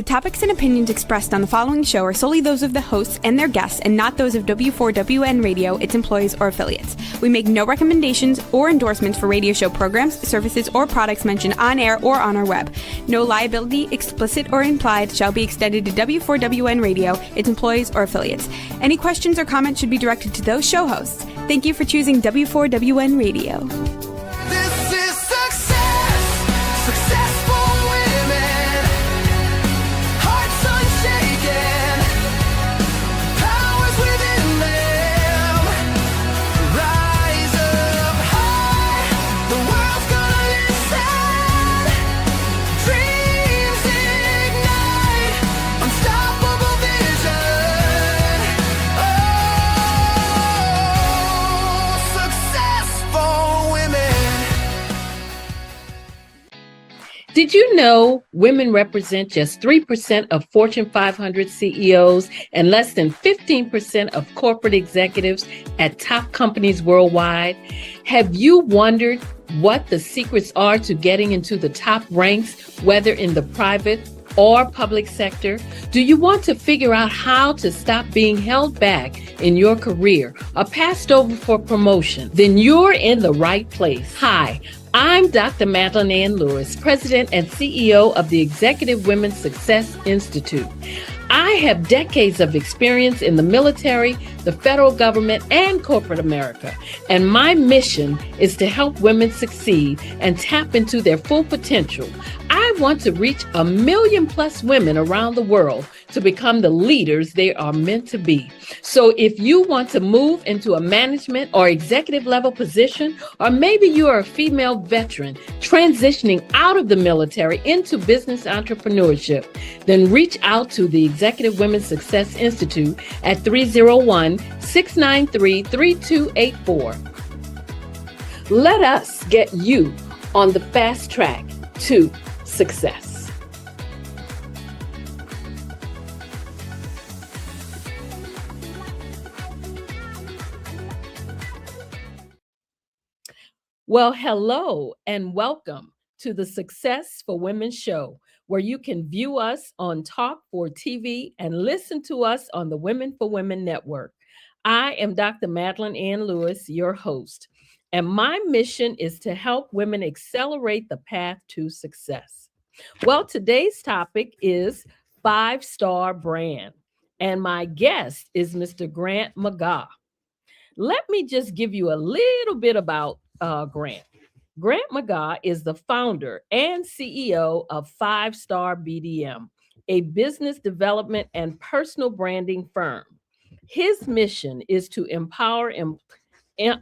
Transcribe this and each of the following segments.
topics and opinions expressed on the following show are solely those of the hosts and their guests and not those of W4WN Radio, its employees, or affiliates. We make no recommendations or endorsements for radio show programs, services, or products mentioned on air or on our web. No liability, explicit or implied, shall be extended to W4WN Radio, its employees, or affiliates. Any questions or comments should be directed to those show hosts. Thank you for choosing W4WN Radio. This is success, successful women, hearts unshaken, powers within them, rise up high, the world's gonna listen, dreams ignite, unstoppable vision, successful women. Did you know women represent just 3% of Fortune 500 CEOs and less than 15% of corporate executives at top companies worldwide? Have you wondered what the secrets are to getting into the top ranks, whether in the private or public sector? Do you want to figure out how to stop being held back in your career or passed over for promotion? Then you're in the right place. Hi, I'm Dr. Madeline Ann Lewis, President and CEO of the Executive Women's Success Institute. I have decades of experience in the military, the federal government, and corporate America. And my mission is to help women succeed and tap into their full potential. I want to reach 1 million plus women around the world to become the leaders they are meant to be. So if you want to move into a management or executive level position, or maybe you are a female veteran transitioning out of the military into business entrepreneurship, then reach out to the Executive Women's Success Institute at 301-693-3284. Let us get you on the fast track to success. Well, hello and welcome to the Success for Women show, where you can view us on Talk for TV and listen to us on the Women for Women network. I am Dr. Madeline Ann Lewis, your host, and my mission is to help women accelerate the path to success. Well, today's topic is 5-star brand, and my guest is Mr. Grant McGaugh. Let me just give you a little bit about Grant. Grant McGaugh is the founder and CEO of 5-Star BDM, a business development and personal branding firm. His mission is to empower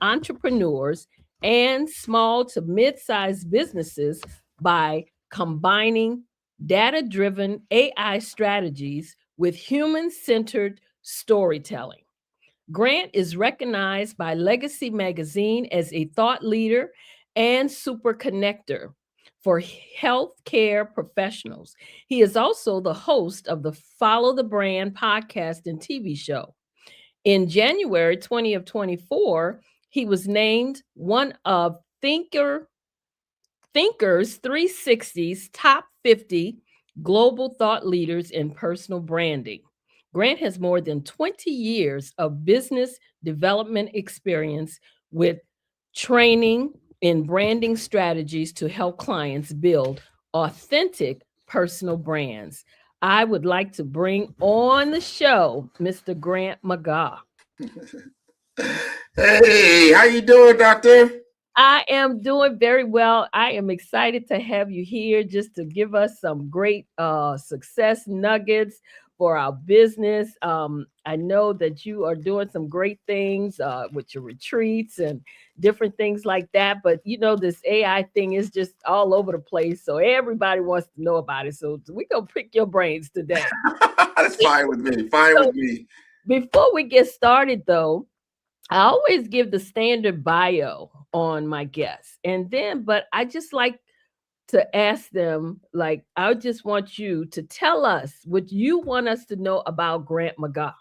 entrepreneurs and small to mid-sized businesses by combining data-driven AI strategies with human-centered storytelling. Grant is recognized by Legacy Magazine as a thought leader and super connector for healthcare professionals. He is also the host of the Follow the Brand podcast and TV show. In January 2024, he was named one of Thinkers 360's top 50 global thought leaders in personal branding. Grant has more than 20 years of business development experience with training in branding strategies to help clients build authentic personal brands. I would like to bring on the show Mr. Grant McGaugh. Hey, how you doing, doctor? I am doing very well. I am excited to have you here just to give us some great success nuggets for our business. I know that you are doing some great things with your retreats and different things like that. But, you know, this AI thing is just all over the place. So everybody wants to know about it. So we're going to pick your brains today. That's fine with me. Fine with me. Before we get started, though, I always give the standard bio on my guests. But I just like to ask them, like, I just want you to tell us what you want us to know about Grant McGaugh.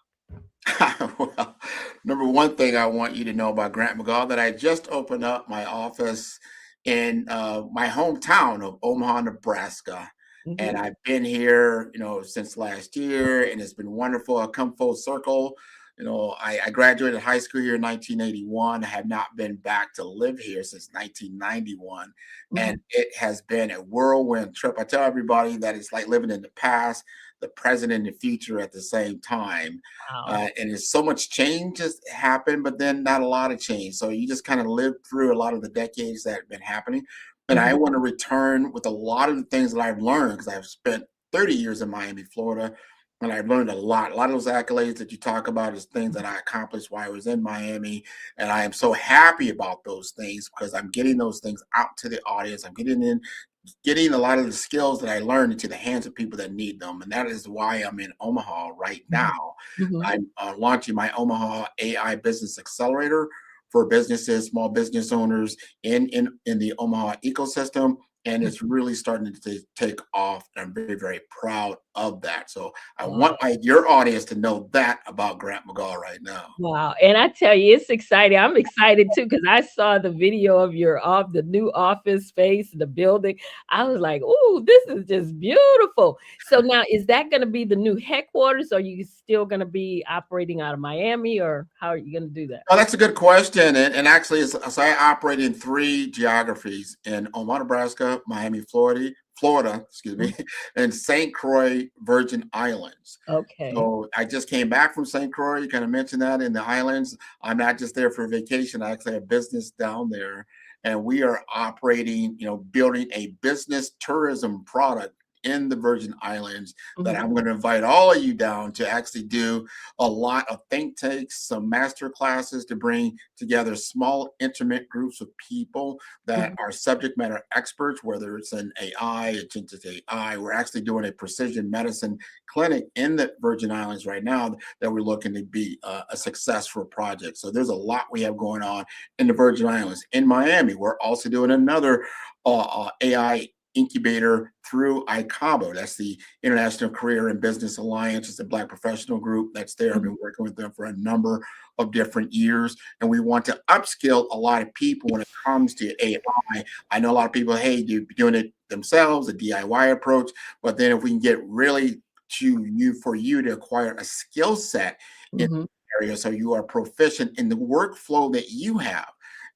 Well, number one thing I want you to know about Grant McGaugh, that I just opened up my office in my hometown of Omaha, Nebraska. And Mhm. I've been here, since last year, and it's been wonderful. I've come full circle. I graduated high school here in 1981. I have not been back to live here since 1991. And Mhm. it has been a whirlwind trip. I tell everybody that it's like living in the past, the present, and the future at the same time. Wow. And there's so much change has happened, but then not a lot of change. So you just kind of live through a lot of the decades that have been happening. And I Mhm. want to return with a lot of the things that I've learned because I've spent 30 years in Miami, Florida, and I've learned a lot. A lot of those accolades that you talk about is things that I accomplished while I was in Miami. And I am so happy about those things because I'm getting those things out to the audience. I'm getting a lot of the skills that I learned into the hands of people that need them. And that is why I'm in Omaha right Mhm. now. Mhm. I'm launching my Omaha AI Business Accelerator for businesses, small business owners in the Omaha ecosystem. And it's Mhm. really starting to take off. And I'm very, very proud of that. So I Wow. want your audience to know that about Grant McGaw right now. Wow, and I tell you, it's exciting. I'm excited too because I saw the video of the new office space, the building. I was like, "Ooh, this is just beautiful." So now, is that gonna be the new headquarters? Or are you still gonna be operating out of Miami, or how are you gonna do that? Oh, that's a good question. And actually, so I operate in three geographies in Omaha, Nebraska, Miami, Florida, excuse Mhm. me, and St. Croix, Virgin Islands. Okay. So I just came back from St. Croix. You kind of mentioned that in the islands. I'm not just there for vacation. I actually have business down there. And we are operating, building a business tourism product in the Virgin Islands that Mhm. I'm going to invite all of you down to actually do a lot of think tanks, some master classes to bring together small, intimate groups of people that Mhm. are subject matter experts, whether it's in AI, agentic AI. We're actually doing a precision medicine clinic in the Virgin Islands right now that we're looking to be a successful project. So there's a lot we have going on in the Virgin Islands. In Miami, we're also doing another AI incubator through ICABO. That's the International Career and Business Alliance. It's a Black professional group that's there. I've Mhm. been working with them for a number of different years, and we want to upskill a lot of people when it comes to AI. I know a lot of people, hey, they're doing it themselves, a DIY approach, but then if we can get really to you for you to acquire a skill set in Mhm. the area so you are proficient in the workflow that you have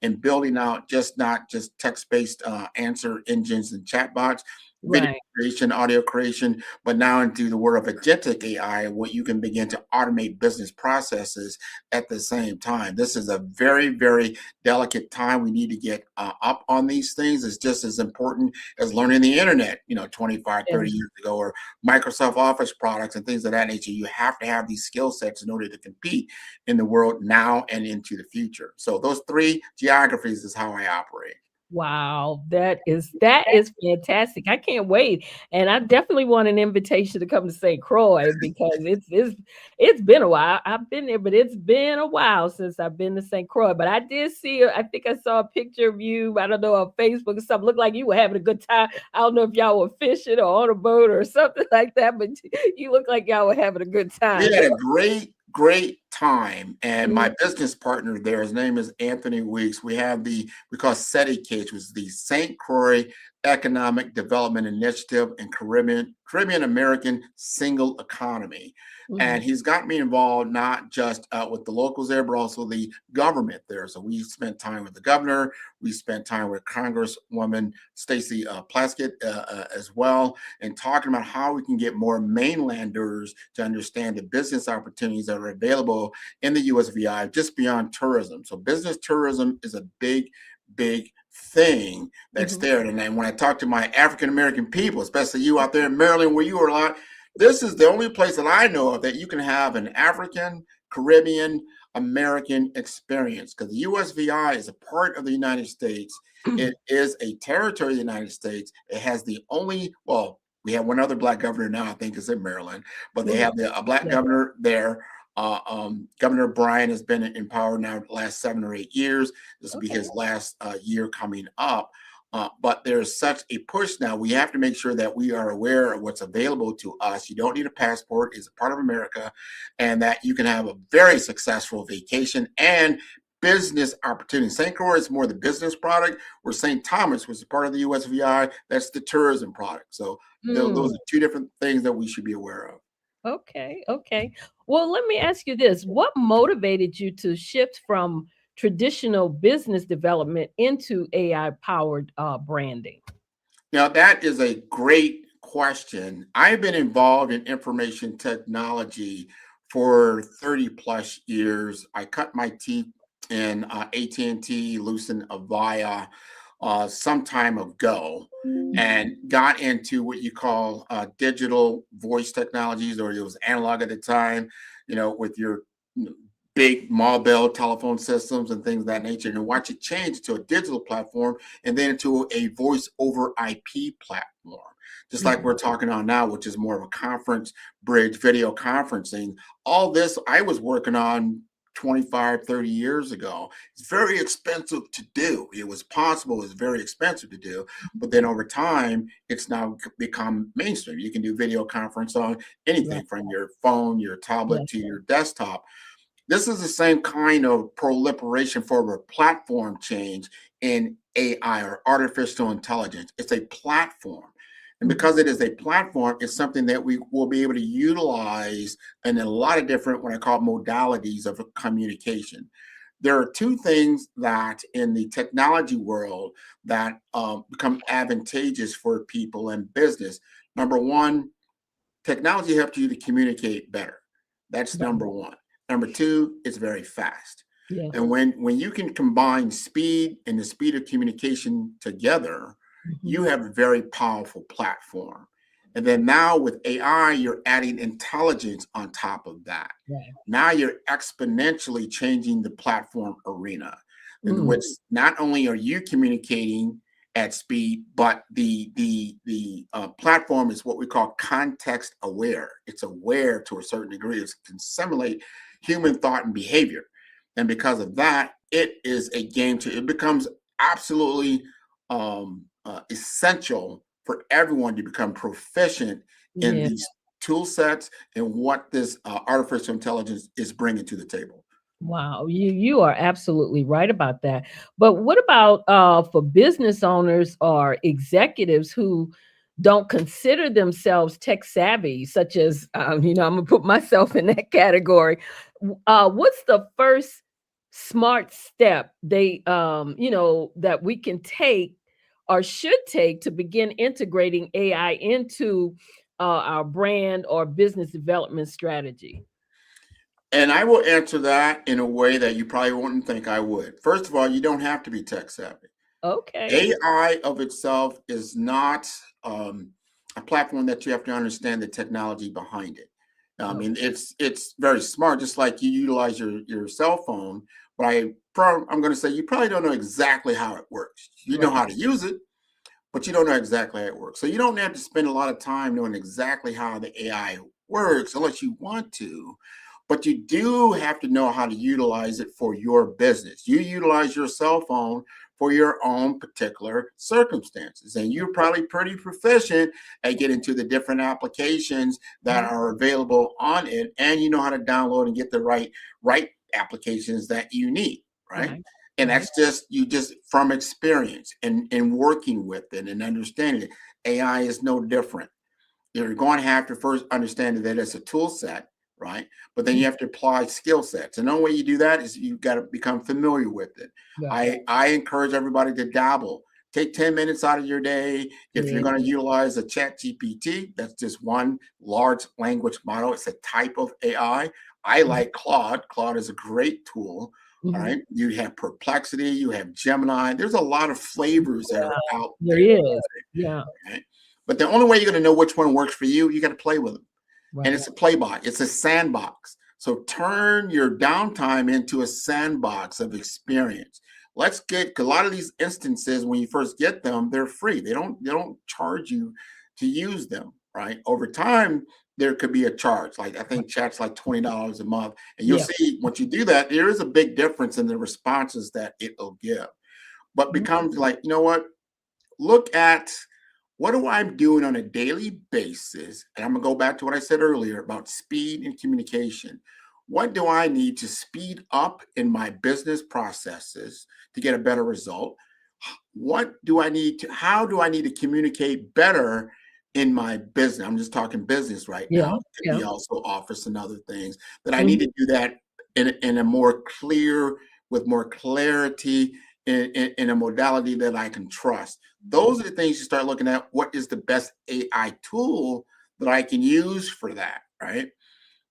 and building out not just text-based answer engines and chatbots, video Right. creation, audio creation, but now into the world of agentic AI, where you can begin to automate business processes at the same time. This is a very, very delicate time. We need to get up on these things. It's just as important as learning the internet, 25, Yeah. 30 years ago, or Microsoft Office products and things of that nature. You have to have these skill sets in order to compete in the world now and into the future. So those three geographies is how I operate. Wow, that is fantastic. I can't wait, and I definitely want an invitation to come to St. Croix because it's been a while. I've been there, but it's been a while since I've been to St. Croix. But I did see, I think I saw a picture of you. I don't know, on Facebook or something. Looked like you were having a good time. I don't know if y'all were fishing or on a boat or something like that, but you look like y'all were having a good We time. had a great, great time. And my Mhm. business partner there, his name is Anthony Weeks. We call SETI which was the St. Croix Economic Development Initiative and Caribbean American Single Economy. And Mhm. he's got me involved not just with the locals there, but also the government there. So we spent time with the governor. We spent time with Congresswoman Stacey Plaskett as well, and talking about how we can get more mainlanders to understand the business opportunities that are available in the USVI just beyond tourism. So business tourism is a big, big thing that's Mhm. there. And then when I talk to my African American people, especially you out there in Maryland, where you are a lot, this is the only place that I know of that you can have an African, Caribbean, American experience because the USVI is a part of the United States. It is a territory of the United States. It has the only, well, we have one other black governor now, I think is in Maryland, but they Mhm. have a black Yeah. governor there. Governor Bryan has been in power now the last 7 or 8 years. This will be Okay. his last year coming up. But there's such a push now. We have to make sure that we are aware of what's available to us. You don't need a passport; it's a part of America, and that you can have a very successful vacation and business opportunity. St. Croix is more the business product, where St. Thomas was a part of the USVI. That's the tourism product. So those are two different things that we should be aware of. Okay, okay. Well, let me ask you this. What motivated you to shift from traditional business development into AI powered branding? Now, that is a great question. I've been involved in information technology for 30 plus years. I cut my teeth in AT&T, Lucent, Avaya some time ago, and got into what you call digital voice technologies, or it was analog at the time, with your big mobile telephone systems and things of that nature, and watch it change to a digital platform and then to a voice over IP platform, just like we're talking on now, which is more of a conference bridge video conferencing. All this I was working on 25, 30 years ago. It's very expensive to do. It was possible, it's very expensive to do. But then over time, it's now become mainstream. You can do video conference on anything from your phone, your tablet to your desktop. This is the same kind of proliferation for a platform change in AI, or artificial intelligence. It's a platform. And because it is a platform, it's something that we will be able to utilize in a lot of different, what I call modalities of communication. There are two things that in the technology world that become advantageous for people in business. Number one, technology helps you to communicate better. That's number one. Number two, it's very fast. Yeah. And when you can combine speed and the speed of communication together, you have a very powerful platform. And then now with AI, you're adding intelligence on top of that. Right. Now you're exponentially changing the platform arena, in which not only are you communicating at speed, but the platform is what we call context aware. It's aware to a certain degree. It can simulate human thought and behavior. And because of that, it is a game changer. It becomes absolutely essential for everyone to become proficient in these tool sets and what this artificial intelligence is bringing to the table. Wow, you are absolutely right about that. But what about for business owners or executives who don't consider themselves tech savvy, such as I'm gonna put myself in that category. What's the first smart step that we can take or should take to begin integrating AI into our brand or business development strategy? And I will answer that in a way that you probably wouldn't think I would. First of all, you don't have to be tech savvy. Okay. AI of itself is not a platform that you have to understand the technology behind it. I mean, it's very smart, just like you utilize your cell phone. But I'm going to say you probably don't know exactly how it works. You know how to use it, but you don't know exactly how it works. So you don't have to spend a lot of time knowing exactly how the AI works unless you want to. But you do have to know how to utilize it for your business. You utilize your cell phone for your own particular circumstances. And you're probably pretty proficient at getting to the different applications that are available on it. And you know how to download and get the right applications that you need, right? And that's just from experience and working with it and understanding it. AI is no different. You're going to have to first understand that it's a tool set, right? But then you have to apply skill sets. And the only way you do that is you've got to become familiar with it. I encourage everybody to dabble. Take 10 minutes out of your day. If you're going to utilize a Chat GPT, that's just one large language model. It's a type of AI. I like Claude. Claude is a great tool. All right. You have Perplexity, you have Gemini. There's a lot of flavors that are out there. There is. Yeah. Right? But the only way you're going to know which one works for you, you got to play with them. And it's a playbox. It's a sandbox. So turn your downtime into a sandbox of experience. Let's get, because a lot of these instances, when you first get them, they're free. They don't charge you to use them, right? Over time, there could be a charge. Like I think Chat's like $20 a month. And you'll see once you do that, there is a big difference in the responses that it'll give. But becomes like, you know what? Look at what do I doing on a daily basis? And I'm going to go back to what I said earlier about speed and communication. What do I need to speed up in my business processes to get a better result? What do I need to, how do I need to communicate better in my business. I'm just talking business right Yeah. now. It could Yeah. be also office and other things that I Mhm. need to do that in a more clear, with more clarity, in a modality that I can trust. Those are the things you start looking at. What is the best AI tool that I can use for that, right?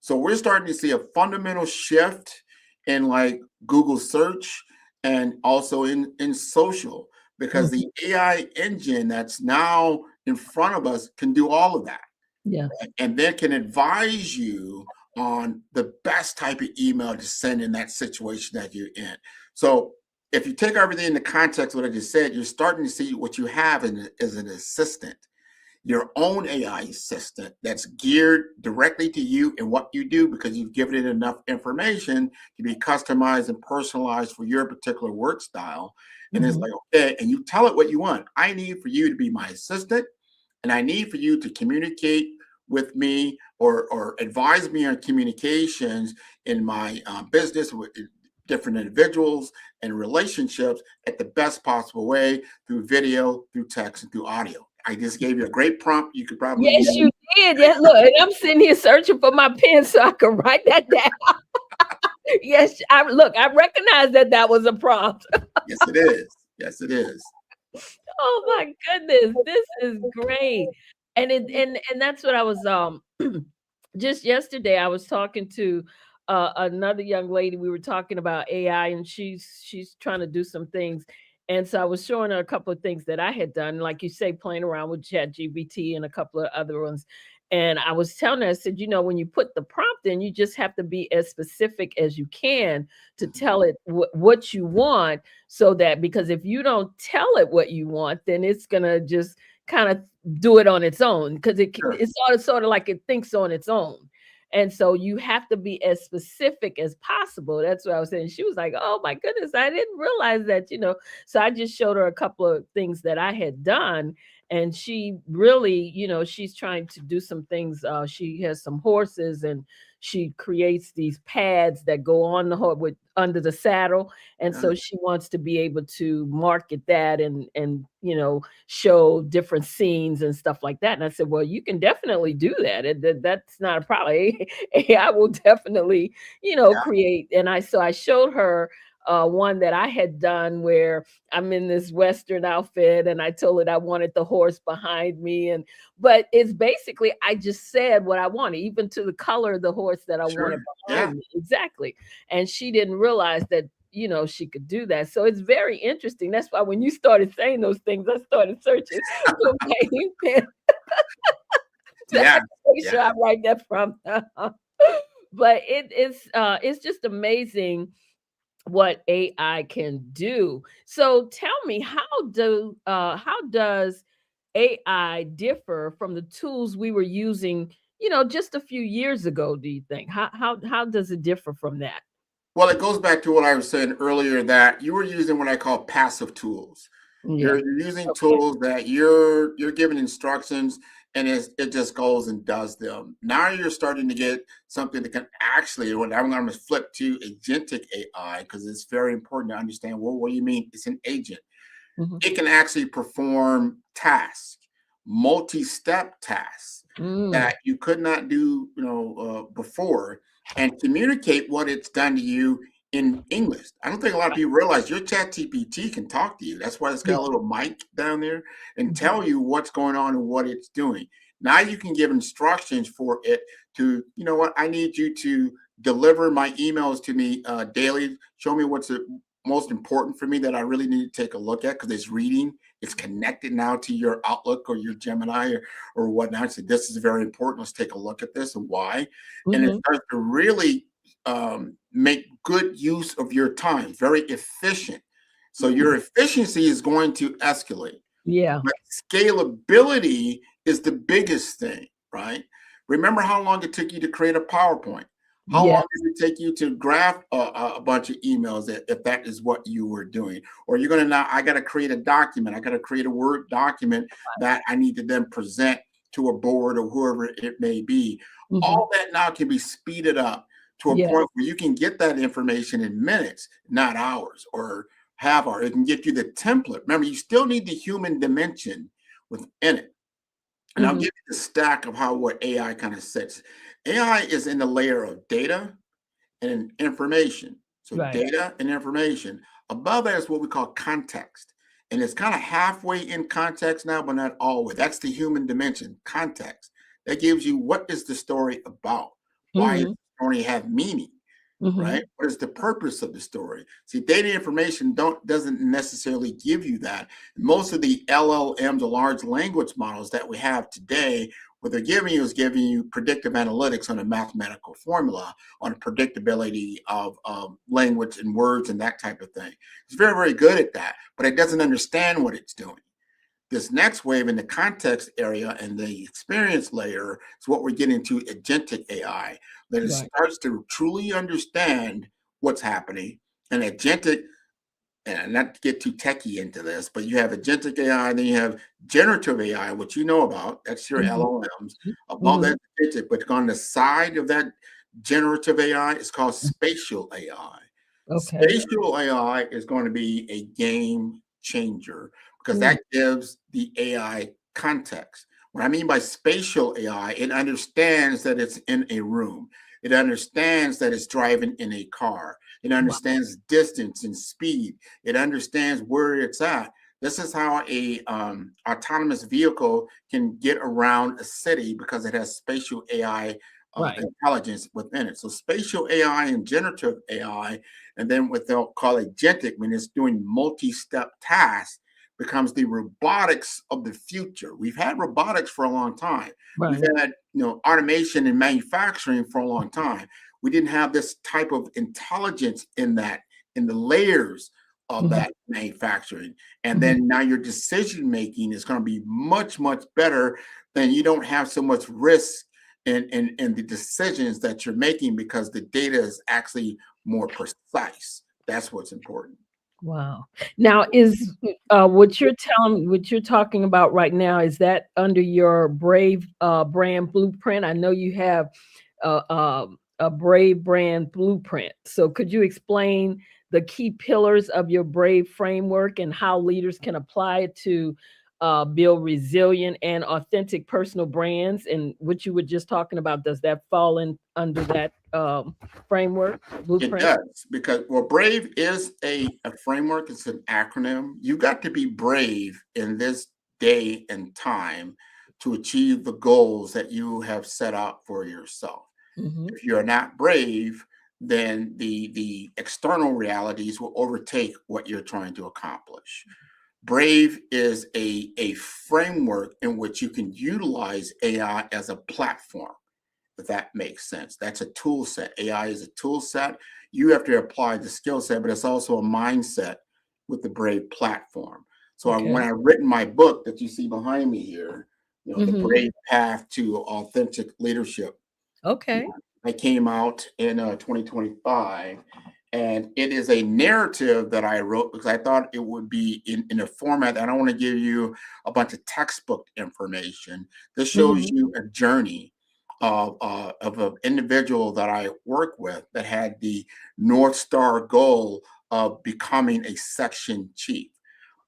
So we're starting to see a fundamental shift in like Google search and also in social, because Mhm. the AI engine that's now in front of us can do all of that, Yeah. and then can advise you on the best type of email to send in that situation that you're in. So if you take everything in the context of what I just said, you're starting to see what you have as an assistant, your own AI assistant that's geared directly to you and what you do, because you've given it enough information to be customized and personalized for your particular work style. And it's Mhm. like, okay, and you tell it what you want. I need for you to be my assistant, and I need for you to communicate with me or advise me on communications in my business with different individuals and relationships at the best possible way, through video, through text, and through audio. I just gave you a great prompt. You could probably Yes, use. you did. Yeah, look, and I'm sitting here searching for my pen so I can write that down. Yes, I recognize that that was a prompt. Yes, it is. Yes, it is. Oh my goodness, this is great. And that's what I was just yesterday I was talking to another young lady. We were talking about AI, and she's trying to do some things. And so I was showing her a couple of things that I had done, like you say, playing around with ChatGPT and a couple of other ones. And I was telling her, I said, when you put the prompt in, you just have to be as specific as you can to tell it what you want, so that, because if you don't tell it what you want, then it's gonna just kind of do it on its own, because Sure. it's sort of like it thinks on its own. And so you have to be as specific as possible. That's what I was saying. She was like, "Oh my goodness, I didn't realize that." So I just showed her a couple of things that I had done, and she really, she's trying to do some things. She has some horses, and she creates these pads that go on the horse with under the saddle, and Yeah. so she wants to be able to market that and show different scenes and stuff like that. And I said, well, you can definitely do that. That's not a problem. I will definitely, Yeah. create. And I showed her one that I had done where I'm in this Western outfit, and I told it I wanted the horse behind me. But it's basically, I just said what I wanted, even to the color of the horse that I wanted Sure. Yeah. behind me. Exactly. And she didn't realize that she could do that. So it's very interesting. That's why when you started saying those things, I started searching for my ink pen to Yeah. make Yeah. sure I write that from. But it's just amazing what AI can do. So tell me, how does AI differ from the tools we were using, just a few years ago, do you think? How does it differ from that? Well, it goes back to what I was saying earlier, that you were using what I call passive tools. Yeah. You're using Okay. tools that you're giving instructions, and it just goes and does them. Now you're starting to get something that can actually, what I'm going to flip to agentic AI, because it's very important to understand, well, what do you mean it's an agent? Mhm. It can actually perform tasks, multi-step tasks Mm. that you could not do, before, and communicate what it's done to you in English. I don't think a lot of people realize your chat GPT can talk to you. That's why it's got Yeah. a little mic down there and Mhm. tell you what's going on and what it's doing. Now you can give instructions for it to, I need you to deliver my emails to me daily. Show me what's the most important for me that I really need to take a look at, because it's reading. It's connected now to your Outlook or your Gemini or whatnot. So this is very important. Let's take a look at this and why. And it Mhm. starts to really make good use of your time, very efficient. So your Mm. efficiency is going to escalate. Yeah. But scalability is the biggest thing, right? Remember how long it took you to create a PowerPoint? How Yeah. long did it take you to graph a bunch of emails if that is what you were doing? Or you're going to now, I got to create a document. I got to create a Word document that I need to then present to a board or whoever it may be. Mhm. All that now can be speeded up to a Yeah. point where you can get that information in minutes, not hours or half hour. It can get you the template. Remember, you still need the human dimension within it. And I'll give you the stack of how what AI kind of sits. AI is in the layer of data and information. So Right. data and information. Above that is what we call context. And it's kind of halfway in context now, but not always. That's the human dimension, context. That gives you what is the story about? Why does the story have meaning? Right? What is the purpose of the story? See, data information doesn't necessarily give you that. Most of the LLMs, or large language models that we have today, what they're giving you is giving you predictive analytics on a mathematical formula, on the predictability of language and words and that type of thing. It's very, very good at that, but it doesn't understand what it's doing. This next wave in the context area and the experience layer is what we're getting to agentic AI, that it starts to truly understand what's happening. And agentic, and not to get too techie into this, but you have agentic AI, and then you have generative AI, which you know about. That's your LLMs. Above that, agentic, but on the side of that generative AI, it's called spatial AI. Okay. Spatial AI is going to be a game changer because that gives the AI context. What I mean by spatial AI, it understands that it's in a room. It understands that it's driving in a car. It understands distance and speed. It understands where it's at. This is how a autonomous vehicle can get around a city because it has spatial AI intelligence within it. So spatial AI and generative AI, and then what they'll call agentic, when it's doing multi-step tasks, becomes the robotics of the future. We've had robotics for a long time. We've had automation in manufacturing for a long time. We didn't have this type of intelligence in that, in the layers of that manufacturing. And then now your decision making is going to be much, much better. Then you don't have so much risk in the decisions that you're making because the data is actually more precise. That's what's important. Wow. Now, is what you're talking about right now, is that under your Brave brand blueprint? I know you have a Brave brand blueprint. So could you explain the key pillars of your Brave framework and how leaders can apply it to build resilient and authentic personal brands? And what you were just talking about, does that fall in under that framework blueprint? It does, because Brave is a framework. It's an acronym. You got to be brave in this day and time to achieve the goals that you have set out for yourself. If you're not brave, then the external realities will overtake what you're trying to accomplish. Brave is a framework in which you can utilize AI as a platform, if that makes sense. That's a tool set. AI is a tool set. You have to apply the skill set, but it's also a mindset with the Brave platform. So when I written my book that you see behind me here, The Brave Path to Authentic Leadership. I came out in 2025, and it is a narrative that I wrote because I thought it would be in a format. I don't want to give you a bunch of textbook information. This shows you a journey of an individual that I work with that had the North Star goal of becoming a section chief.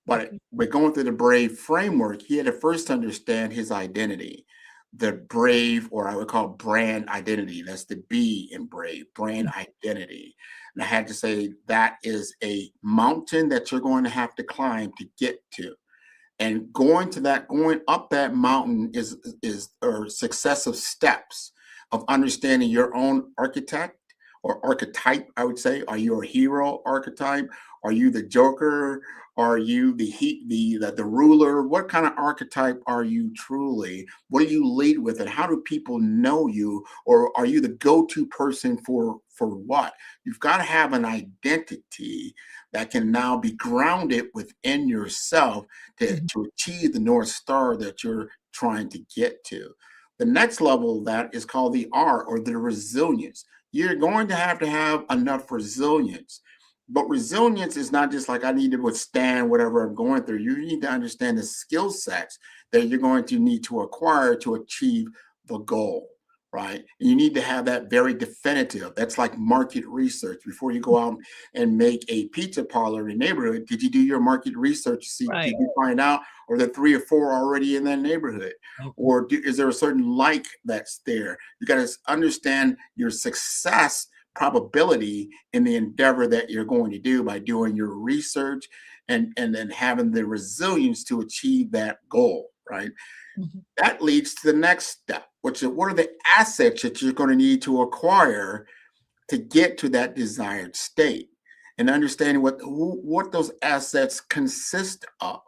But by going through the Brave framework, he had to first understand his identity, the Brave, or I would call brand identity. That's the B in Brave, brand identity. And I had to say that is a mountain that you're going to have to climb to get to. And going up that mountain is successive steps of understanding your own architect or archetype, I would say. Are you a hero archetype? Are you the joker? Are you the ruler? What kind of archetype are you truly? What do you lead with, and how do people know you? Or are you the go-to person for what? You've got to have an identity that can now be grounded within yourself to achieve the North Star that you're trying to get to. The next level of that is called the R, or the resilience. You're going to have enough resilience. But resilience is not just like I need to withstand whatever I'm going through. You need to understand the skill sets that you're going to need to acquire to achieve the goal, right? And you need to have that very definitive. That's like market research. Before you go out and make a pizza parlor in a neighborhood, did you do your market research to see, Right. did you find out, are there 3 or 4 already in that neighborhood? Or is there a certain like that's there? You got to understand your success probability in the endeavor that you're going to do by doing your research and then having the resilience to achieve that goal, right? Mhm. That leads to the next step, which is what are the assets that you're going to need to acquire to get to that desired state, and understanding what those assets consist of.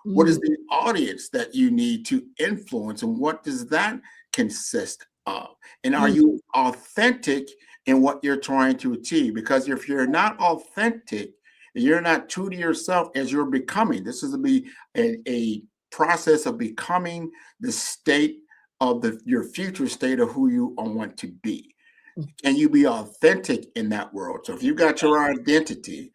What is Mm. the audience that you need to influence, and what does that consist of? And are Mm. you authentic in what you're trying to achieve? Because if you're not authentic, and you're not true to yourself as you're becoming, this is to be a process of becoming the state of your future state of who you want to be. Can you be authentic in that world? So if you've got your identity,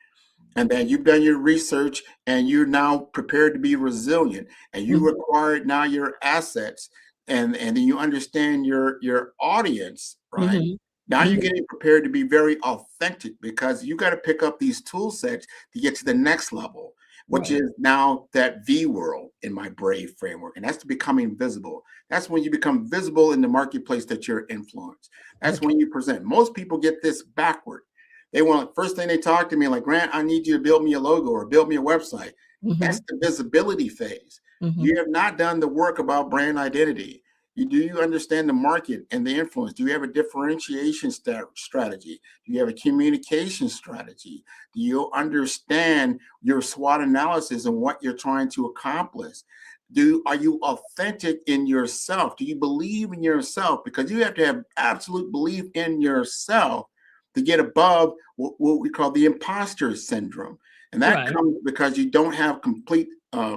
and then you've done your research and you're now prepared to be resilient, and you Mhm. acquired now your assets, and then you understand your audience, right? Mhm. Now you're Mhm. getting prepared to be very authentic, because you got to pick up these tool sets to get to the next level, which Right. is now that V world in my Brave framework. And that's becoming visible. That's when you become visible in the marketplace that you're influenced. That's Okay. when you present. Most people get this backward. They want, first thing they talk to me like, Grant, I need you to build me a logo or build me a website. That's Mhm. the visibility phase. Mhm. You have not done the work about brand identity. Do you understand the market and the influence? Do you have a differentiation strategy? Do you have a communication strategy? Do you understand your SWOT analysis and what you're trying to accomplish? Are you authentic in yourself? Do you believe in yourself? Because you have to have absolute belief in yourself to get above what we call the imposter syndrome. And that Right. comes because you don't have complete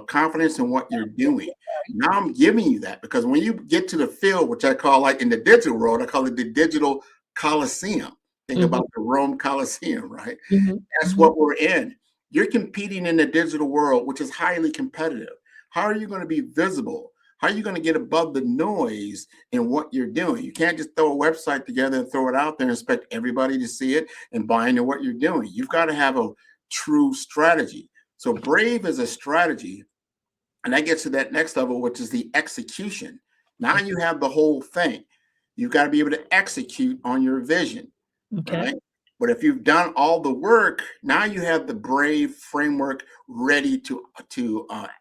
confidence in what you're doing. Now I'm giving you that, because when you get to the field, which I call, like in the digital world, I call it the digital Coliseum. Think Mhm. about the Rome Coliseum, right? Mhm. That's Mhm. what we're in. You're competing in the digital world, which is highly competitive. How are you going to be visible? How are you going to get above the noise in what you're doing? You can't just throw a website together and throw it out there and expect everybody to see it and buy into what you're doing. You've got to have a true strategy. So Brave is a strategy, and that gets to that next level, which is the execution. Now you have the whole thing. You've got to be able to execute on your vision, Okay. right? But if you've done all the work, now you have the Brave framework ready to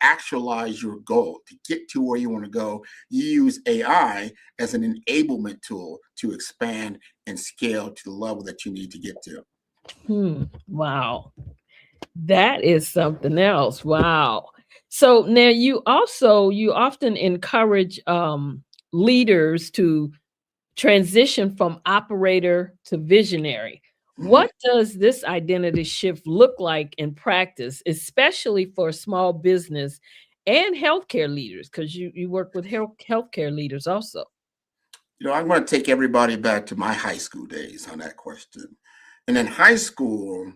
actualize your goal, to get to where you want to go. You use AI as an enablement tool to expand and scale to the level that you need to get to. Wow. That is something else. Wow. So now you often encourage leaders to transition from operator to visionary. Mhm. What does this identity shift look like in practice, especially for small business and healthcare leaders? Because you work with healthcare leaders also. I'm going to take everybody back to my high school days on that question. And in high school,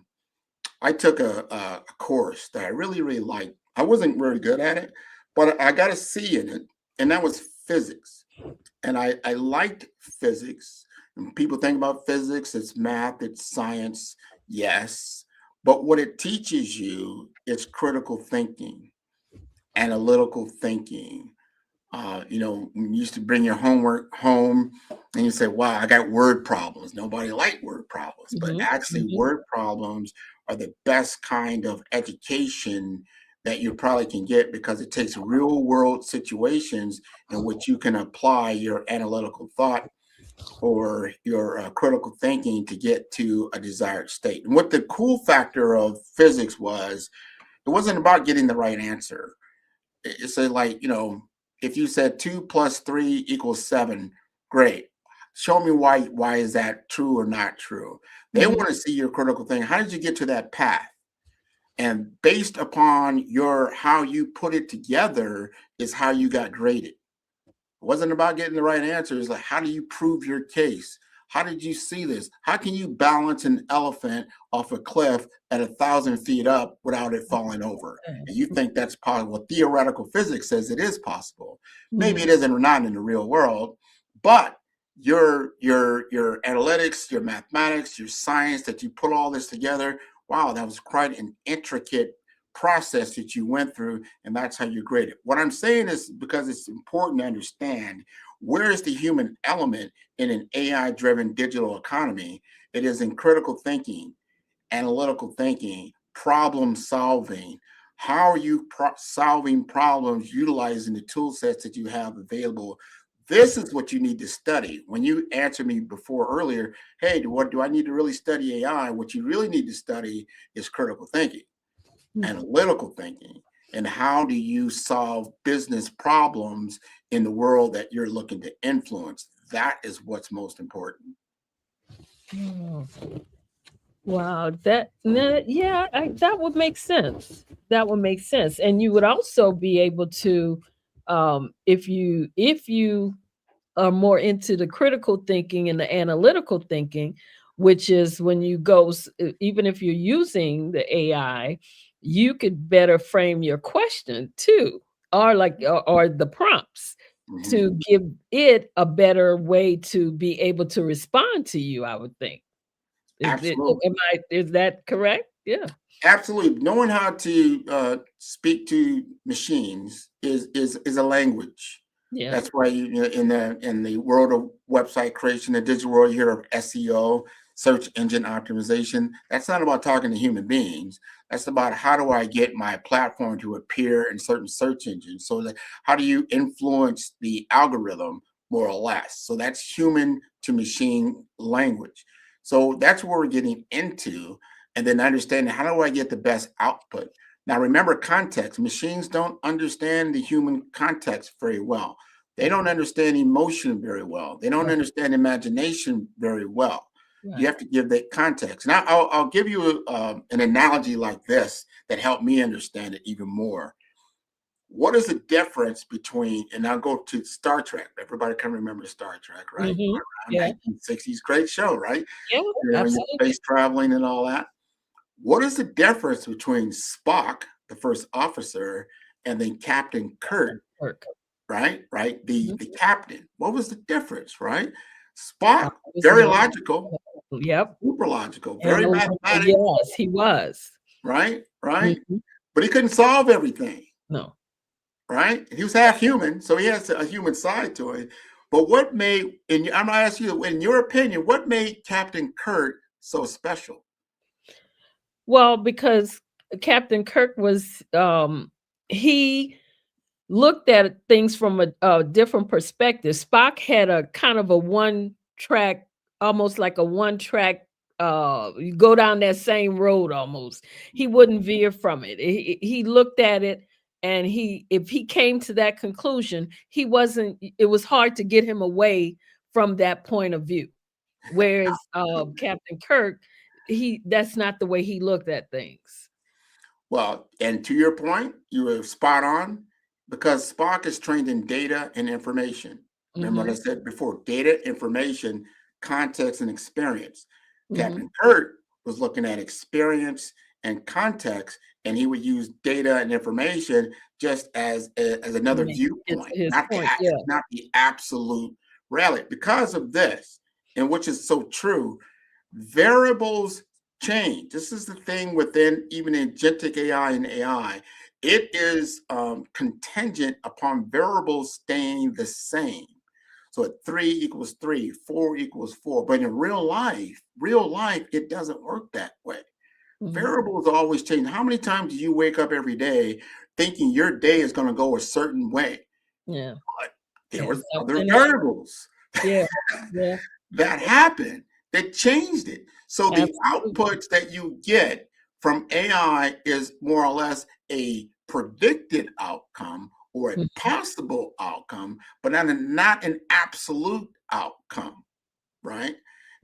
I took a course that I really, really liked. I wasn't very good at it, but I got a C in it, and that was physics. And I liked physics. And people think about physics, it's math, it's science, yes. But what it teaches you is critical thinking, analytical thinking. You used to bring your homework home and you say, wow, I got word problems. Nobody liked word problems, but Mhm, actually, mhm. word problems are the best kind of education that you probably can get, because it takes real world situations in which you can apply your analytical thought or your critical thinking to get to a desired state. And what the cool factor of physics was, it wasn't about getting the right answer. It's like, if you said 2 + 3 = 7, great. Show me why is that true or not true? They Mhm. want to see your critical thing. How did you get to that path? And based upon your how you put it together is how you got graded. It wasn't about getting the right answer. It's like, how do you prove your case? How did you see this? How can you balance an elephant off a cliff at 1,000 feet up without it falling over? And you think that's possible? Well, theoretical physics says it is possible. Maybe Mhm. it isn't, or not in the real world, but your analytics, your mathematics, your science, that you put all this together. Wow, that was quite an intricate process that you went through, and that's how you grade it. What I'm saying is because it's important to understand where is the human element in an AI-driven digital economy. It is in critical thinking, analytical thinking, problem solving. How are you solving problems utilizing the tool sets that you have available? This is what you need to study. When you answered me before earlier, hey, what do I need to really study AI? What you really need to study is critical thinking, analytical thinking, and how do you solve business problems in the world that you're looking to influence. That is what's most important. Oh, wow, that that would make sense. That would make sense, and you would also be able to, if you are more into the critical thinking and the analytical thinking, which is when you go, even if you're using the AI, you could better frame your question too, or or the prompts to give it a better way to be able to respond to you, I would think. Absolutely. Is that correct? Yeah. Absolutely. Knowing how to speak to machines is a language. Yeah. That's why in the world of website creation, the digital world, you hear of SEO, search engine optimization. That's not about talking to human beings. That's about how do I get my platform to appear in certain search engines. So that how do you influence the algorithm more or less? So that's human to machine language. So that's where we're getting into, and then understanding how do I get the best output. Now, remember context. Machines don't understand the human context very well. They don't understand emotion very well. They don't understand imagination very well. You have to give that context. Now, I'll give you an analogy like this that helped me understand it even more. What is the difference between, and I'll go to Star Trek. Everybody can remember Star Trek, right? Mhm. Around Yeah. 1960s, great show, right? Yeah, You know, absolutely. space traveling and all that. What is the difference between Spock, the first officer, and then Captain Kirk, Work. right? Right? Mhm. The captain. What was the difference, right? Spock, Was very more logical, Yep. super logical, very Analytical, mathematic, yes, he was. right? Right? Mhm. But he couldn't solve everything, No. right? He was half human, so he has a human side to it. But what made, and I'm gonna ask you, in your opinion, what made Captain Kirk so special? Well, because Captain Kirk was, he looked at things from a different perspective. Spock had a kind of a one track, almost like a one track. You go down that same road almost. He wouldn't veer from it. He looked at it, and if he came to that conclusion, he wasn't. It was hard to get him away from that point of view. Whereas Captain Kirk, that's not the way he looked at things. Well, and to your point, you were spot on because Spock is trained in data and information. Remember what I Hmm. said before, data, information, context, and experience. Hmm. Captain Kirk was looking at experience and context, and he would use data and information just as another It's viewpoint, his point. Yeah. not the absolute reality. Because of this, and which is so true, variables change. This is the thing within even agentic AI and AI. It is contingent upon variables staying the same. So at 3 = 3, 4 = 4. But in real life, it doesn't work that way. Mhm. Variables always change. How many times do you wake up every day thinking your day is going to go a certain way? Yeah. But there And was other something else. variables Yeah. Yeah. that happened that changed it. So the Absolutely. outputs that you get from AI is more or less a predicted outcome or a Mhm. possible outcome, but not an absolute outcome, right?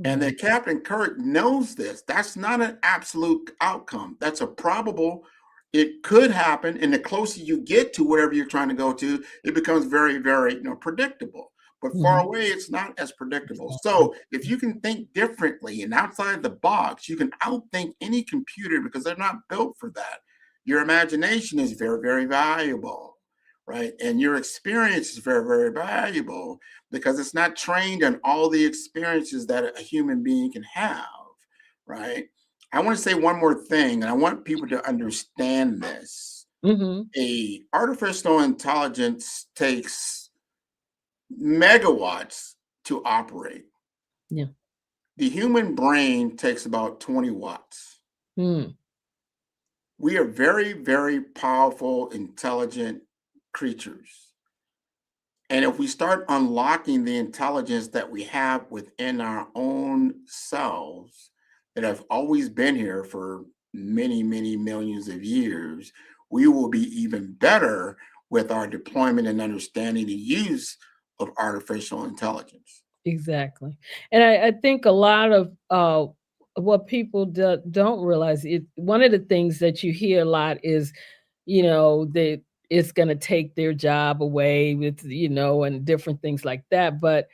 And Right. then Captain Kirk knows this. That's not an absolute outcome. That's a probable. It could happen, and the closer you get to wherever you're trying to go to, it becomes very, very, predictable. But far Mhm. away, it's not as It's predictable. not So predictable. if you can think differently and outside the box, you can outthink any computer because they're not built for that. Your imagination is very, very valuable. right? And your experience is very, very valuable because it's not trained on all the experiences that a human being can have, right? I want to say one more thing, and I want people to understand this. Mm-hmm. A artificial intelligence takes megawatts to operate. Yeah. The human brain takes about 20 watts. Mm. We are very, very powerful, intelligent creatures. And if we start unlocking the intelligence that we have within our own selves that have always been here for many, many millions of years, we will be even better with our deployment and understanding the use of artificial intelligence. Exactly. And I think a lot of what people don't realize, one of the things that you hear a lot is, that it's going to take their job away with, and different things like that. But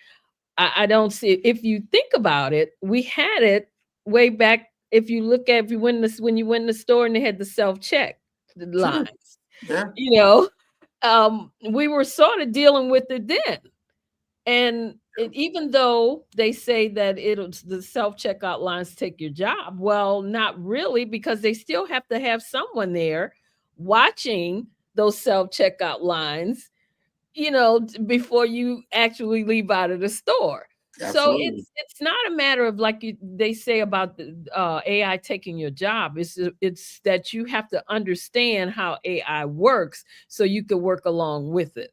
I don't see, if you think about it, we had it way back. If you look at, when you went in the store and they had the self-check Sure. lines, Yeah. we were sort of dealing with it then. And even though they say that the self-checkout lines take your job, well, not really, because they still have to have someone there watching those self-checkout lines, before you actually leave out of the store. So Absolutely. it's not a matter of, like they say about the AI taking your job. It's that you have to understand how AI works so you can work along with it,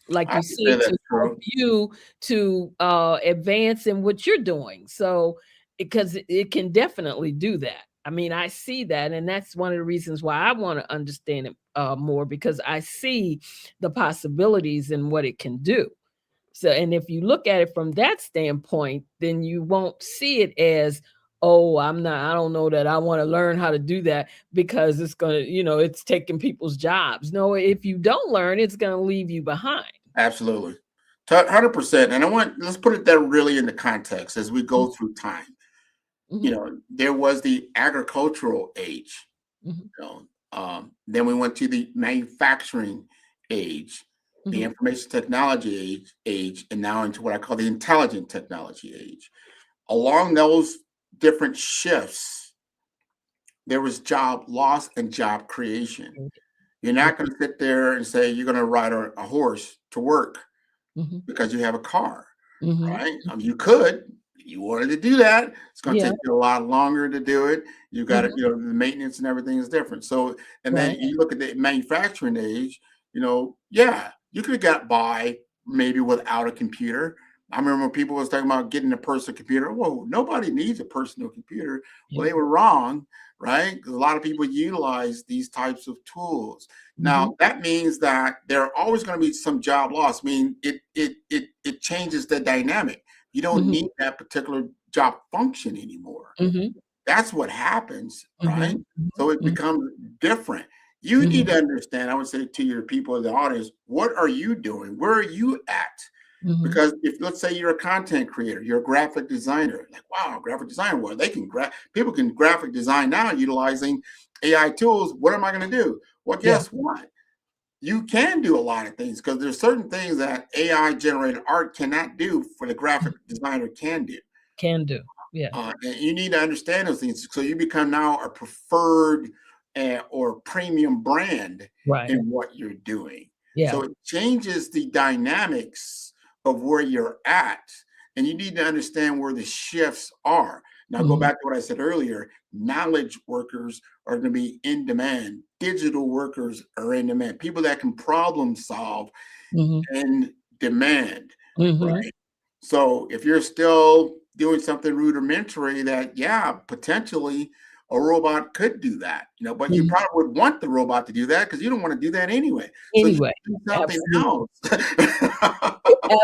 like I you would say said, to that's help true. you to advance in what you're doing. So, because it can definitely do that. I mean, I see that, and that's one of the reasons why I want to understand it more, because I see the possibilities and what it can do. So, and if you look at it from that standpoint, then you won't see it as, oh, I don't know that I want to learn how to do that because it's going to, it's taking people's jobs. No, if you don't learn, it's going to leave you behind. Absolutely. 100%. And let's put it there really in the context as we go through time. Mhm. There was the agricultural age. Mhm. Then we went to the manufacturing age, the Mhm. information technology age, and now into what I call the intelligent technology age. Along those different shifts, there was job loss and job creation. You're Yeah. not going to sit there and say you're going to ride a horse to work Mhm. because you have a car, Mhm. right? You could, if you wanted to do that. It's going to Yeah. take you a lot longer to do it. You got to, Mhm. the maintenance and everything is different. So, and then Right. you look at the manufacturing age, yeah, you could have got by maybe without a computer. I remember when people was talking about getting a personal computer. Whoa, nobody needs a personal computer. Well, Yeah. they were wrong, right? Because a lot of people utilize these types of tools. Mhm. Now that means that there are always going to be some job loss. I mean, it changes the dynamic. You don't Mhm. need that particular job function anymore. Mhm. That's what happens, right? Mhm. So it Mhm. becomes different. You need Mhm. to understand, I would say to your people in the audience, what are you doing? Where are you at? Mhm. Because if, let's say, you're a content creator, you're a graphic designer, like, wow, graphic design, well, people can graphic design now utilizing AI tools. What am I going to do? Well, Yeah. guess what? You can do a lot of things because there's certain things that AI generated art cannot do for the graphic designer can do. Can do. Yeah. And you need to understand those things. So you become now a preferred or premium brand Right. in what you're doing. Yeah. So it changes the dynamics of where you're at. And you need to understand where the shifts are. Now, go Mhm. back to what I said earlier. Knowledge workers are going to be in demand. Digital workers are in demand. People that can problem solve Mhm. in demand, Mhm. right? So if you're still doing something rudimentary that, yeah, potentially a robot could do that, but you Mhm. probably would want the robot to do that because you don't want to do that anyway. So you Anyway, do something absolutely. else.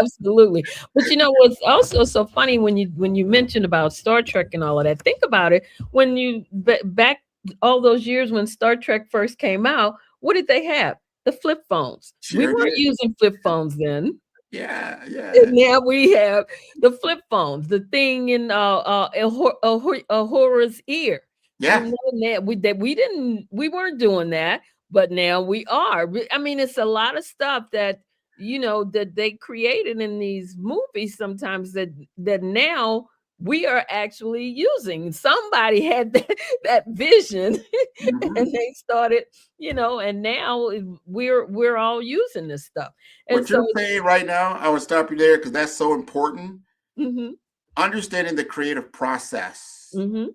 Absolutely. But what's also so funny when you mentioned about Star Trek and all of that, think about it. When you back all those years when Star Trek first came out, what did they have? The flip phones. We Sure weren't did. using flip phones then. Yeah, yeah, And now we have the flip phones, the thing in Ahora's ear. yeah. That we weren't doing that, but now we are. I mean, it's a lot of stuff that that they created in these movies sometimes that now we are actually using. Somebody had that vision Mhm. and they started, and now we're all using this stuff. And What so you're saying right now, I will stop you there because that's so important. mhm, Understanding the creative process, mhm.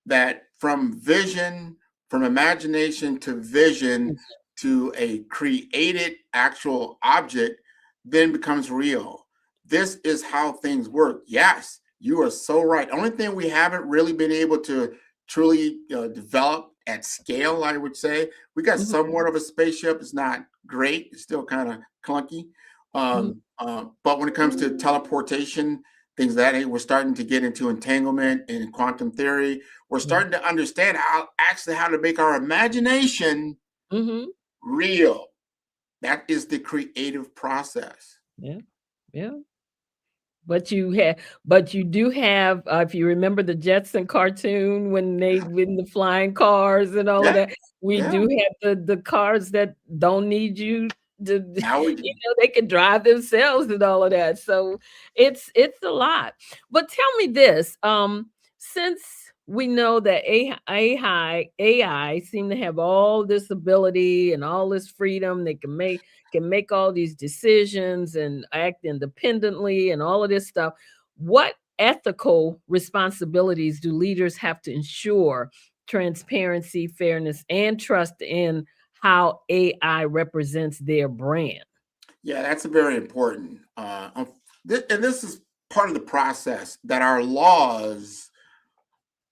that from vision, from imagination to vision to a created actual object, then becomes real. This is how things work. Yes, you are so right. Only thing we haven't really been able to truly develop at scale, I would say, we got Mhm, somewhat of a spaceship. It's not great. It's still kind of clunky. mhm, But when it comes to teleportation, things that we're starting to get into entanglement in quantum theory. We're mhm, starting to understand how to make our imagination mhm. real. That is the creative process. Yeah, yeah. But you do have, if you remember the Jetson cartoon when they win the flying cars and all of Yeah, that, we yeah. do have the cars that don't need you to, Now we do. they can drive themselves and all of that. So it's a lot. But tell me this, since we know that AI seem to have all this ability and all this freedom, they can make all these decisions and act independently and all of this stuff. What ethical responsibilities do leaders have to ensure transparency, fairness, and trust in how AI represents their brand? Yeah, that's very important. And this is part of the process that our laws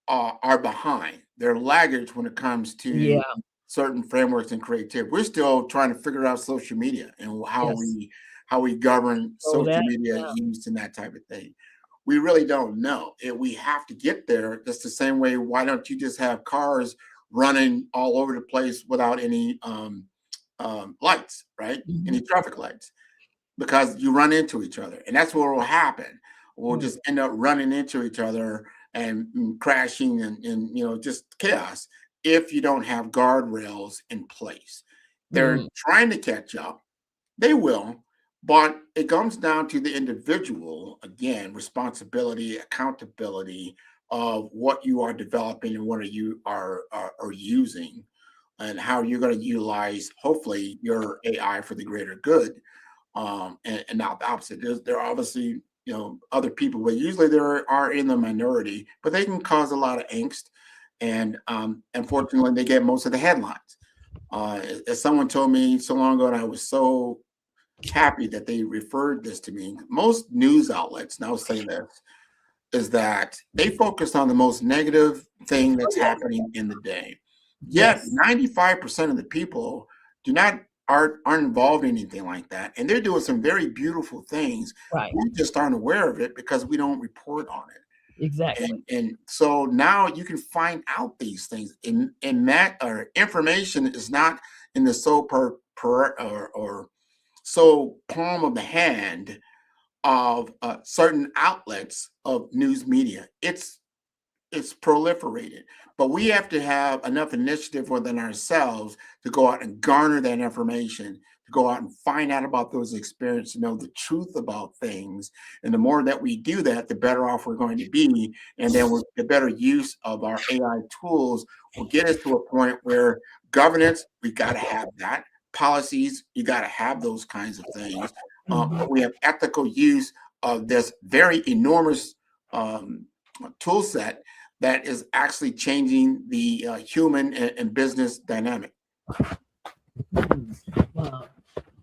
are behind. They're laggards when it comes to Yeah. certain frameworks and creativity. We're still trying to figure out social media and Yes. how we govern So social that, media yeah. use and that type of thing. We really don't know. We have to get there. Just the same way. Why don't you just have cars running all over the place without any lights, right? Any Mhm. traffic lights, because you run into each other, and that's what will happen. We'll Mm, just end up running into each other and crashing and just chaos if you don't have guardrails in place. They're mm, trying to catch up. They will, but it comes down to the individual again, responsibility, accountability of what you are developing and what you are using, and how you're going to utilize hopefully your AI for the greater good, and not the opposite. There are obviously other people, but usually they are in the minority, but they can cause a lot of angst, and unfortunately, they get most of the headlines. As someone told me so long ago, and I was so happy that they referred this to me. Most news outlets, and I'll say this, is that they focus on the most negative thing oh, that's yeah. happening in the day. Yet Yes. 95% of the people do not aren't involved in anything like that. And they're doing some very beautiful things. Right. We just aren't aware of it because we don't report on it. Exactly. And so now you can find out these things. And that or information is not in the or so palm of the hand of certain outlets of news media. It's proliferated, but we have to have enough initiative within ourselves to go out and garner that information, to go out and find out about those experiences, to know the truth about things. And the more that we do that, the better off we're going to be. And then the better use of our AI tools will get us to a point where governance, we got to have that. Policies, you got to have those kinds of things. Mhm. But we have ethical use of this very enormous tool set that is actually changing the human and business dynamic. Wow.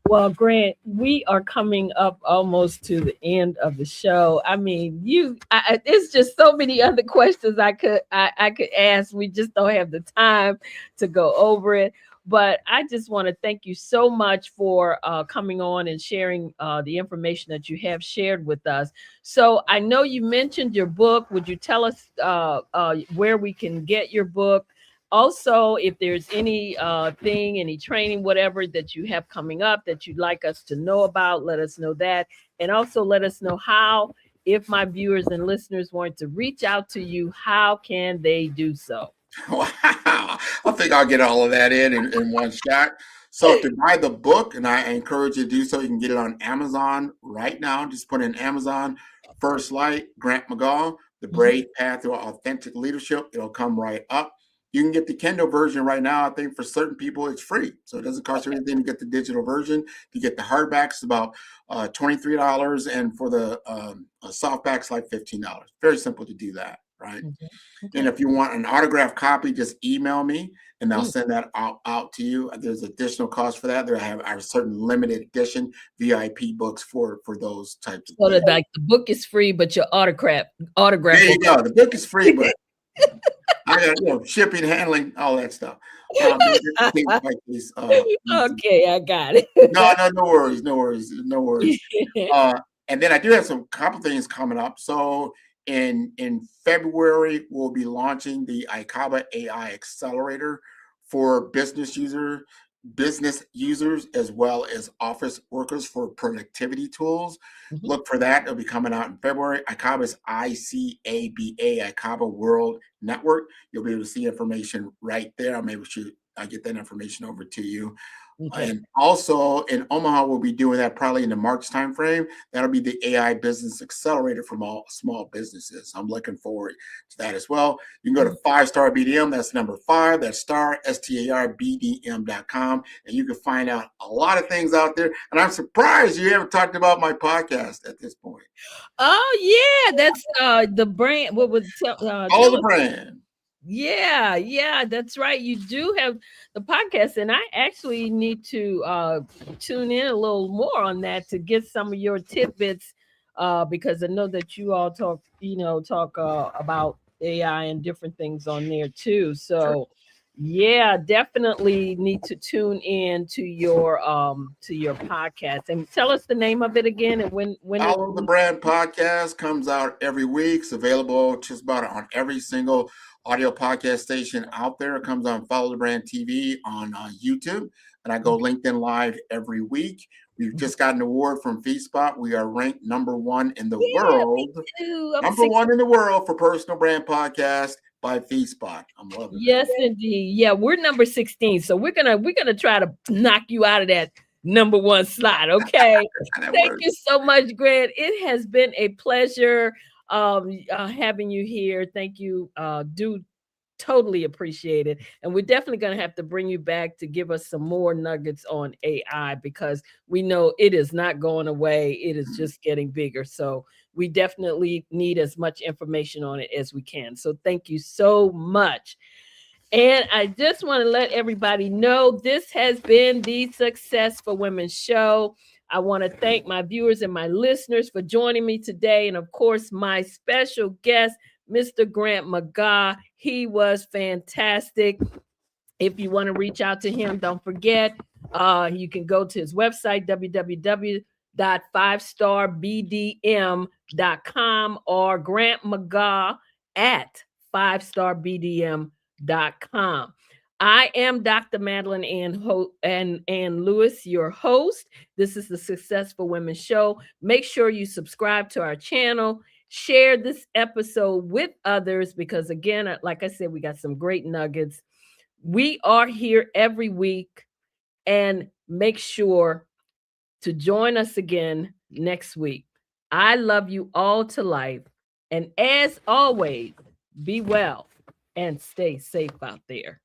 Well, Grant, we are coming up almost to the end of the show. I mean, it's just so many other questions I could ask. We just don't have the time to go over it. But I just want to thank you so much for coming on and sharing the information that you have shared with us. So I know you mentioned your book. Would you tell us where we can get your book? Also, if there's any any training, whatever that you have coming up that you'd like us to know about, let us know that. And also let us know how, if my viewers and listeners want to reach out to you, how can they do so? Wow. I think I'll get all of that in one shot. So to buy the book, and I encourage you to do so, you can get it on Amazon right now. Just put in Amazon, First Light, Grant McGaw, The Brave Path to Authentic Leadership. It'll come right up. You can get the Kindle version right now. I think for certain people, it's free. So it doesn't cost you anything to get the digital version. To get the hardbacks, it's about $23. And for the softbacks, like $15. Very simple to do that, right? Okay. And if you want an autographed copy, just email me and I'll send that out to you. There's additional cost for that. There I have our certain limited edition VIP books for those types of So things. that like the book is free, but your autograph. There you go. The book is free, but I got shipping, handling, all that stuff. Things like these, Okay, I got it. no worries. And then I do have some couple things coming up. So in February, we'll be launching the ICABA AI Accelerator for business users as well as office workers for productivity tools. Look for that. It'll be coming out in February. ICABA is ICABA, ICABA World Network. You'll be able to see information right there. Maybe I get that information over to you. Okay. And also in Omaha, we'll be doing that probably in the March timeframe. That'll be the AI Business Accelerator from all small businesses. I'm looking forward to that as well. You can go to 5-Star BDM. That's number 5. That's star, STARBDM.com. And you can find out a lot of things out there. And I'm surprised you haven't talked about my podcast at this point. Oh yeah, that's the brand. What was All the brand. Yeah, that's right. You do have the podcast, and I actually need to tune in a little more on that to get some of your tidbits, because I know that you all talk about AI and different things on there too. So, yeah, definitely need to tune in to your podcast and tell us the name of it again and when Follow the Brand podcast comes out every week. It's available just about on every single audio podcast station out there. It comes on Follow the Brand TV on YouTube, and I go LinkedIn Live every week. We've just got an award from FeedSpot. We are ranked number 1 in the world. Number 1 in the world for personal brand podcast by FeedSpot. I'm loving it. Yes, indeed. Yeah, we're number 16, so we're gonna try to knock you out of that number 1 slot. Okay. Thank you so much, Grant. It has been a pleasure having you here. Thank you. Do totally appreciate it. And we're definitely going to have to bring you back to give us some more nuggets on AI, because we know it is not going away. It is just getting bigger. So we definitely need as much information on it as we can. So thank you so much. And I just want to let everybody know this has been the Success for Women show. I want to thank my viewers and my listeners for joining me today. And of course, my special guest, Mr. Grant McGaw. He was fantastic. If you want to reach out to him, don't forget, you can go to his website, www.5starbdm.com, or Grant McGaw at 5starbdm.com. I am Dr. Madeline Ann Lewis, your host. This is the Successful Women Show. Make sure you subscribe to our channel. Share this episode with others, because again, like I said, we got some great nuggets. We are here every week, and make sure to join us again next week. I love you all to life. And as always, be well and stay safe out there.